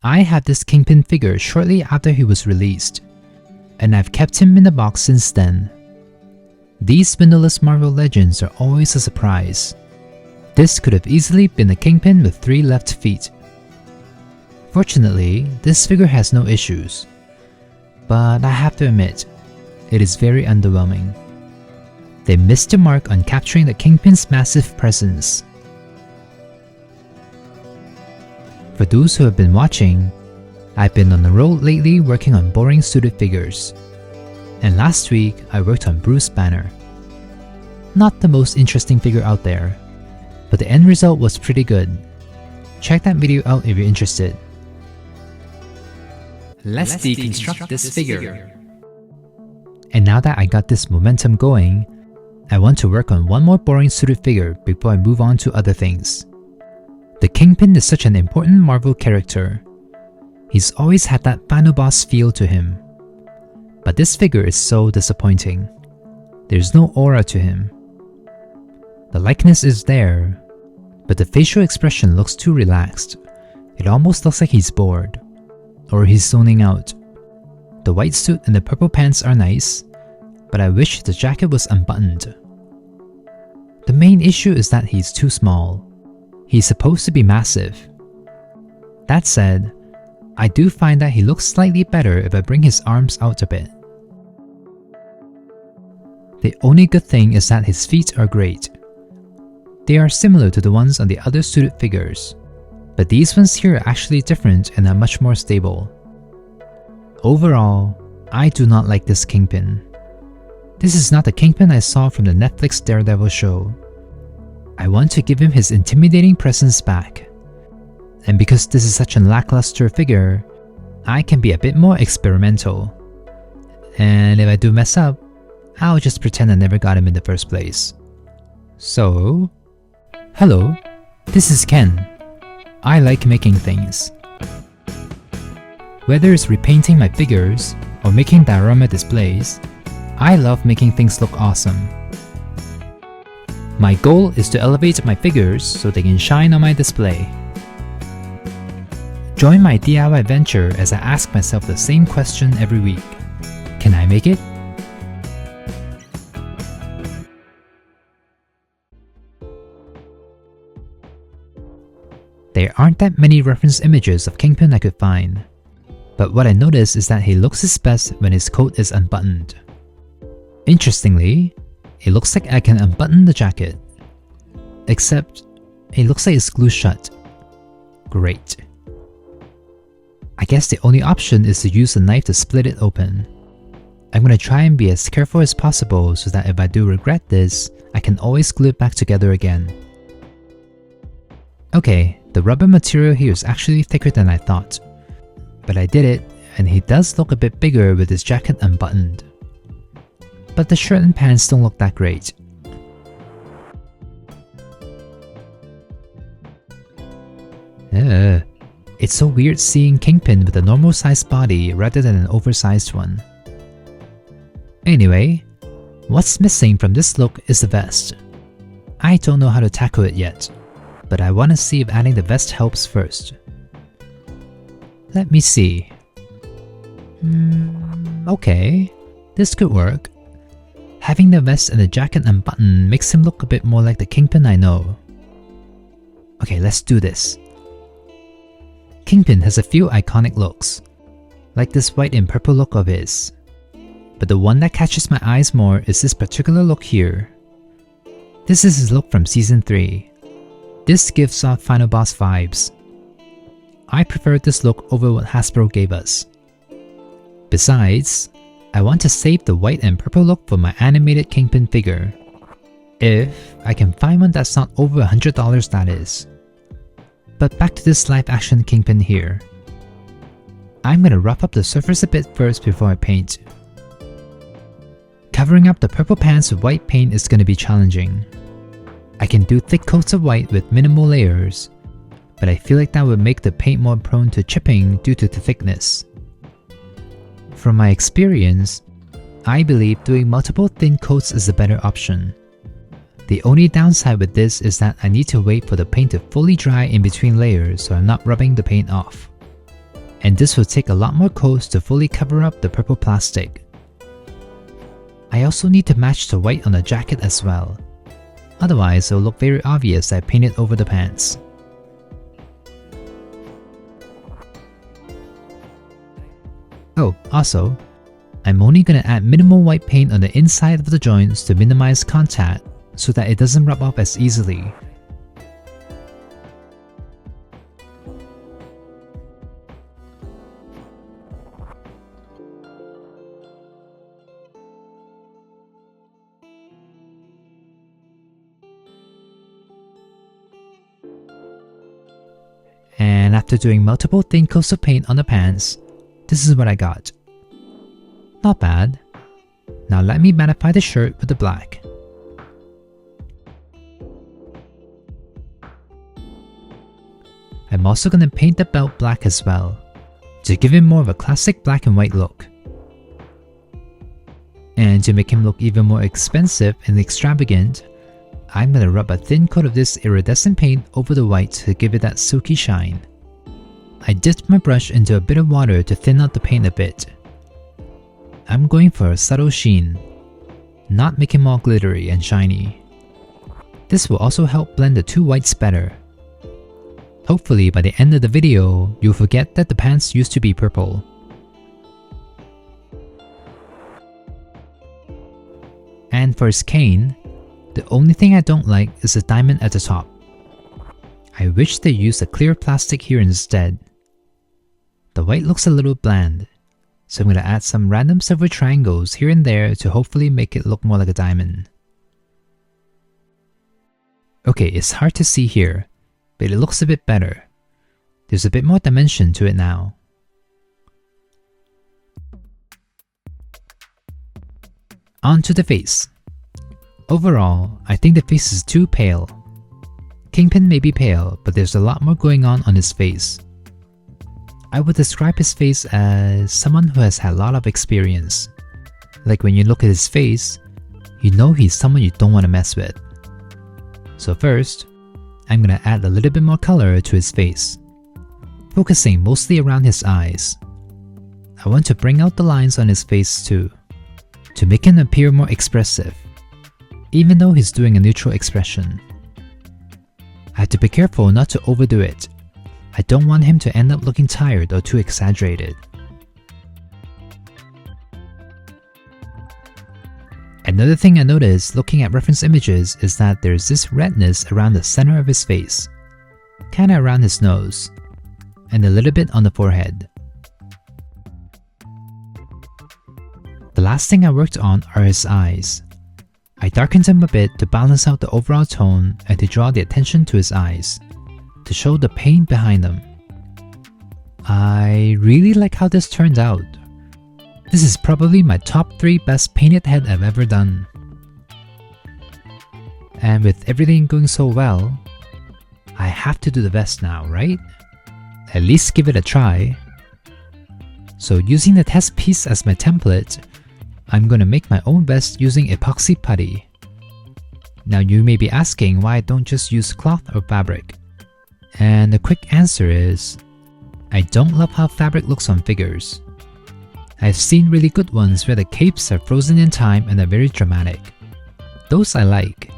I had this Kingpin figure shortly after he was released, and I've kept him in the box since then. These windowless Marvel Legends are always a surprise. This could have easily been a Kingpin with 3 left feet. Fortunately, this figure has no issues, but I have to admit, it is very underwhelming. They missed the mark on capturing the Kingpin's massive presence. For those who have been watching, I've been on the road lately working on boring suited figures, and last week I worked on Bruce Banner. Not the most interesting figure out there, but the end result was pretty good. Check that video out if you're interested. Let's deconstruct this figure. And now that I got this momentum going, I want to work on one more boring suited figure before I move on to other things. The Kingpin is such an important Marvel character. He's always had that final boss feel to him. But this figure is so disappointing. There's no aura to him. The likeness is there, but the facial expression looks too relaxed. It almost looks like he's bored, or he's zoning out. The white suit and the purple pants are nice, but I wish the jacket was unbuttoned. The main issue is that he's too small. He's supposed to be massive. That said, I do find that he looks slightly better if I bring his arms out a bit. The only good thing is that his feet are great. They are similar to the ones on the other suited figures, but these ones here are actually different and are much more stable. Overall, I do not like this Kingpin. This is not the Kingpin I saw from the Netflix Daredevil show. I want to give him his intimidating presence back. And because this is such a lackluster figure, I can be a bit more experimental. And if I do mess up, I'll just pretend I never got him in the first place. So, hello, this is Ken. I like making things. Whether it's repainting my figures or making diorama displays, I love making things look awesome. My goal is to elevate my figures so they can shine on my display. Join my DIY venture as I ask myself the same question every week. Can I make it? There aren't that many reference images of Kingpin I could find, but what I noticed is that he looks his best when his coat is unbuttoned. Interestingly, it looks like I can unbutton the jacket, except it looks like it's glued shut. Great. I guess the only option is to use a knife to split it open. I'm gonna try and be as careful as possible so that if I do regret this, I can always glue it back together again. Okay, the rubber material here is actually thicker than I thought, but I did it and he does look a bit bigger with his jacket unbuttoned. But the shirt and pants don't look that great. It's so weird seeing Kingpin with a normal sized body rather than an oversized one. Anyway, what's missing from this look is the vest. I don't know how to tackle it yet, but I want to see if adding the vest helps first. Let me see. Okay, this could work. Having the vest and the jacket unbuttoned makes him look a bit more like the Kingpin I know. Okay, let's do this. Kingpin has a few iconic looks, like this white and purple look of his. But the one that catches my eyes more is this particular look here. This is his look from Season 3. This gives off Final Boss vibes. I prefer this look over what Hasbro gave us. Besides, I want to save the white and purple look for my animated Kingpin figure. If I can find one that's not over $100, that is. But back to this live action Kingpin here. I'm gonna rough up the surface a bit first before I paint. Covering up the purple pants with white paint is gonna be challenging. I can do thick coats of white with minimal layers, but I feel like that would make the paint more prone to chipping due to the thickness. From my experience, I believe doing multiple thin coats is a better option. The only downside with this is that I need to wait for the paint to fully dry in between layers so I'm not rubbing the paint off. and this will take a lot more coats to fully cover up the purple plastic. I also need to match the white on the jacket as well, otherwise it will look very obvious that I painted over the pants. Oh, also, I'm only gonna add minimal white paint on the inside of the joints to minimize contact so that it doesn't rub off as easily. And after doing multiple thin coats of paint on the pants, this is what I got. Not bad. Now let me mattify the shirt with the black. I'm also going to paint the belt black as well, to give him more of a classic black and white look. And to make him look even more expensive and extravagant, I'm going to rub a thin coat of this iridescent paint over the white to give it that silky shine. I dipped my brush into a bit of water to thin out the paint a bit. I'm going for a subtle sheen, not make him all glittery and shiny. This will also help blend the two whites better. Hopefully by the end of the video, you'll forget that the pants used to be purple. And for his cane, the only thing I don't like is the diamond at the top. I wish they used a clear plastic here instead. The white looks a little bland, so I'm going to add some random silver triangles here and there to hopefully make it look more like a diamond. Okay, it's hard to see here, but it looks a bit better. There's a bit more dimension to it now. On to the face. Overall, I think the face is too pale. Kingpin may be pale, but there's a lot more going on his face. I would describe his face as someone who has had a lot of experience. Like when you look at his face, you know he's someone you don't want to mess with. So first, I'm going to add a little bit more color to his face, focusing mostly around his eyes. I want to bring out the lines on his face too, to make him appear more expressive, even though he's doing a neutral expression. I have to be careful not to overdo it. I don't want him to end up looking tired or too exaggerated. Another thing I noticed looking at reference images is that there's this redness around the center of his face, kinda around his nose, and a little bit on the forehead. The last thing I worked on are his eyes. I darkened them a bit to balance out the overall tone and to draw the attention to his eyes, to show the pain behind them. I really like how this turned out. This is probably my top 3 best painted head I've ever done. And with everything going so well, I have to do the best now, right? At least give it a try. So using the test piece as my template, I'm going to make my own vest using epoxy putty. Now you may be asking why I don't just use cloth or fabric. And the quick answer is, I don't love how fabric looks on figures. I've seen really good ones where the capes are frozen in time and are very dramatic. Those I like.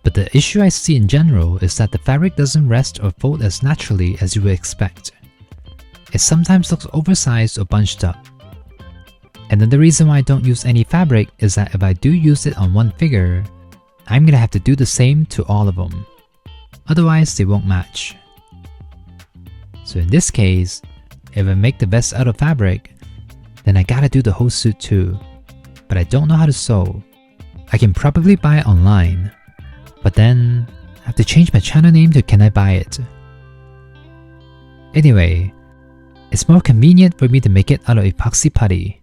But the issue I see in general is that the fabric doesn't rest or fold as naturally as you would expect. It sometimes looks oversized or bunched up. Another reason why I don't use any fabric is that if I do use it on one figure, I'm gonna have to do the same to all of them. Otherwise, they won't match. So in this case, if I make the vest out of fabric, then I gotta do the whole suit too. But I don't know how to sew. I can probably buy it online, but then I have to change my channel name to Can I Buy It? Anyway, it's more convenient for me to make it out of epoxy putty.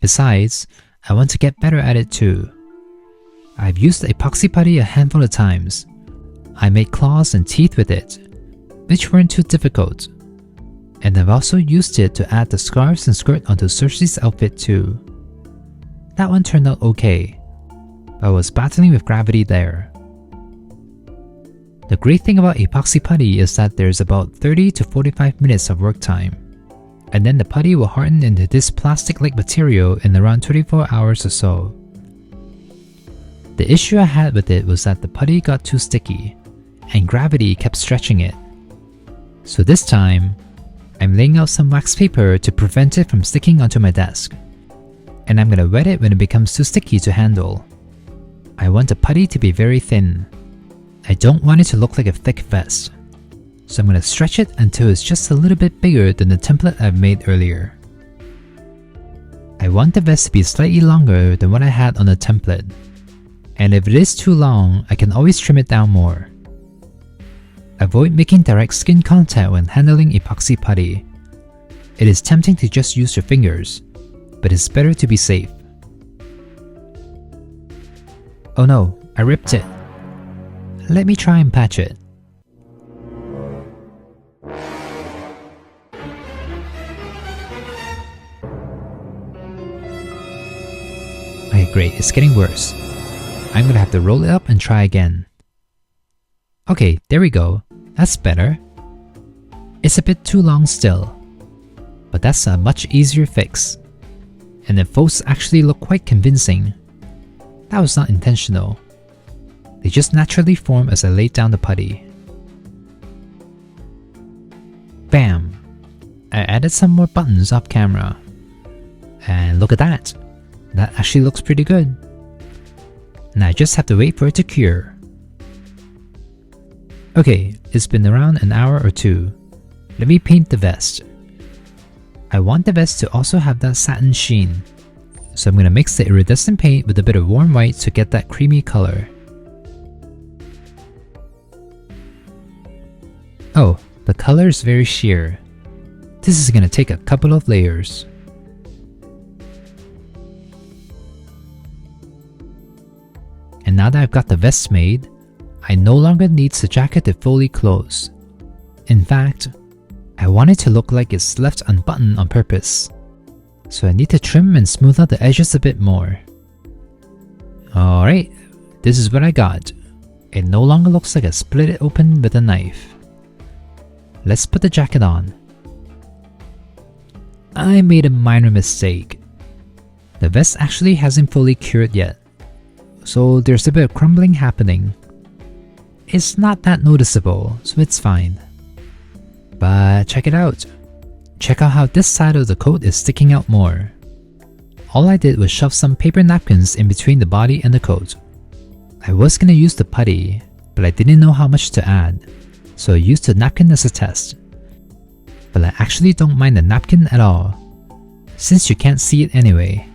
Besides, I want to get better at it too. I've used epoxy putty a handful of times. I made claws and teeth with it, which weren't too difficult. And I've also used it to add the scarves and skirt onto Cersei's outfit too. That one turned out okay, but I was battling with gravity there. The great thing about epoxy putty is that there's about 30 to 45 minutes of work time, and then the putty will harden into this plastic-like material in around 24 hours or so. The issue I had with it was that the putty got too sticky, and gravity kept stretching it. So this time, I'm laying out some wax paper to prevent it from sticking onto my desk, and I'm gonna wet it when it becomes too sticky to handle. I want the putty to be very thin. I don't want it to look like a thick vest, so I'm gonna stretch it until it's just a little bit bigger than the template I've made earlier. I want the vest to be slightly longer than what I had on the template, and if it is too long, I can always trim it down more. Avoid making direct skin contact when handling epoxy putty. It is tempting to just use your fingers, but it's better to be safe. Oh no, I ripped it. Let me try and patch it. Okay, great, it's getting worse. I'm gonna have to roll it up and try again. Okay, there we go. That's better. It's a bit too long still, but that's a much easier fix. And the folds actually look quite convincing. That was not intentional. They just naturally form as I laid down the putty. Bam! I added some more buttons off camera. And look at that! That actually looks pretty good. Now I just have to wait for it to cure. Okay, it's been around an hour or two. Let me paint the vest. I want the vest to also have that satin sheen, so I'm gonna mix the iridescent paint with a bit of warm white to get that creamy color. Oh, the color is very sheer. This is gonna take a couple of layers. And now that I've got the vest made, I no longer need the jacket to fully close. In fact, I want it to look like it's left unbuttoned on purpose, so I need to trim and smooth out the edges a bit more. Alright, this is what I got. It no longer looks like I split it open with a knife. Let's put the jacket on. I made a minor mistake. The vest actually hasn't fully cured yet, so there's a bit of crumbling happening. It's not that noticeable, so it's fine. But check it out. Check out how this side of the coat is sticking out more. All I did was shove some paper napkins in between the body and the coat. I was gonna use the putty, but I didn't know how much to add, so I used the napkin as a test. But I actually don't mind the napkin at all, since you can't see it anyway.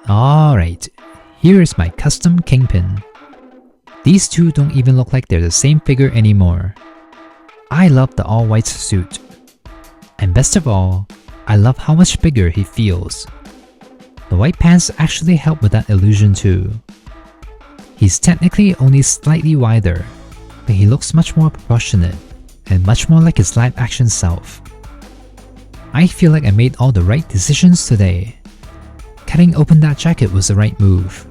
Alright, here is my custom kingpin. These two don't even look like they're the same figure anymore. I love the all-white suit. And best of all, I love how much bigger he feels. The white pants actually help with that illusion too. He's technically only slightly wider, but he looks much more proportionate and much more like his live-action self. I feel like I made all the right decisions today. Cutting open that jacket was the right move.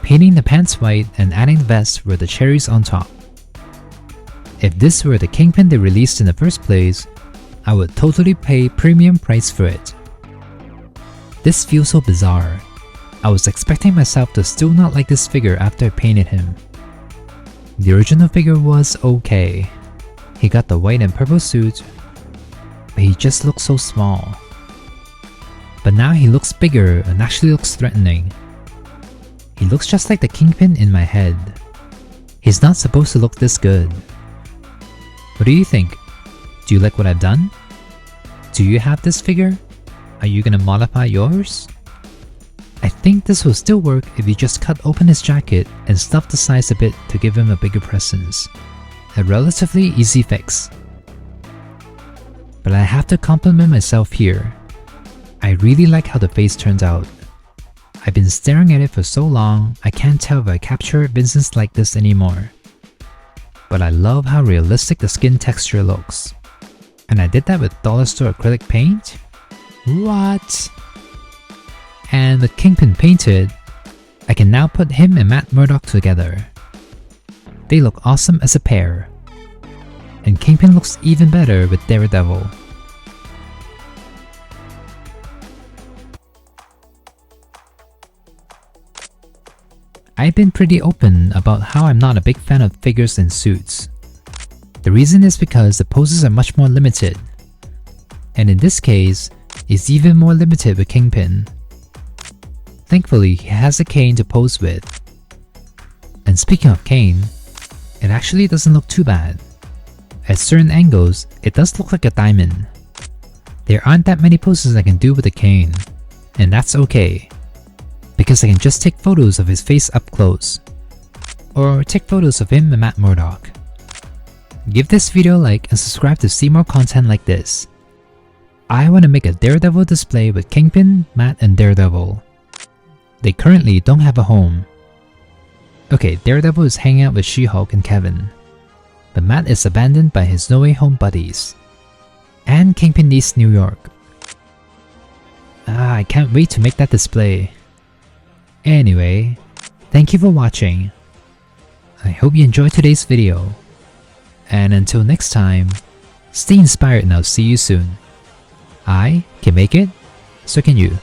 Painting the pants white and adding the vest were the cherries on top. If this were the Kingpin they released in the first place, I would totally pay premium price for it. This feels so bizarre. I was expecting myself to still not like this figure after I painted him. The original figure was okay. He got the white and purple suit, but he just looks so small. But now he looks bigger and actually looks threatening. He looks just like the Kingpin in my head. He's not supposed to look this good. What do you think? Do you like what I've done? Do you have this figure? Are you gonna modify yours? I think this will still work if you just cut open his jacket and stuff the size a bit to give him a bigger presence. A relatively easy fix. But I have to compliment myself here. I really like how the face turns out. I've been staring at it for so long, I can't tell if I capture Vincent's like this anymore. But I love how realistic the skin texture looks. And I did that with dollar store acrylic paint? What? And with Kingpin painted, I can now put him and Matt Murdock together. They look awesome as a pair. And Kingpin looks even better with Daredevil. I've been pretty open about how I'm not a big fan of figures in suits. The reason is because the poses are much more limited. And in this case, it's even more limited with Kingpin. Thankfully, he has a cane to pose with. And speaking of cane, it actually doesn't look too bad. At certain angles, it does look like a diamond. There aren't that many poses I can do with a cane, and that's okay, because I can just take photos of his face up close, or take photos of him and Matt Murdock. Give this video a like and subscribe to see more content like this. I want to make a Daredevil display with Kingpin, Matt, and Daredevil. They currently don't have a home. Okay, Daredevil is hanging out with She-Hulk and Kevin, but Matt is abandoned by his No Way Home buddies. And Kingpin needs New York. I can't wait to make that display. Anyway, thank you for watching. I hope you enjoyed today's video. And until next time, stay inspired and I'll see you soon. I can make it, so can you.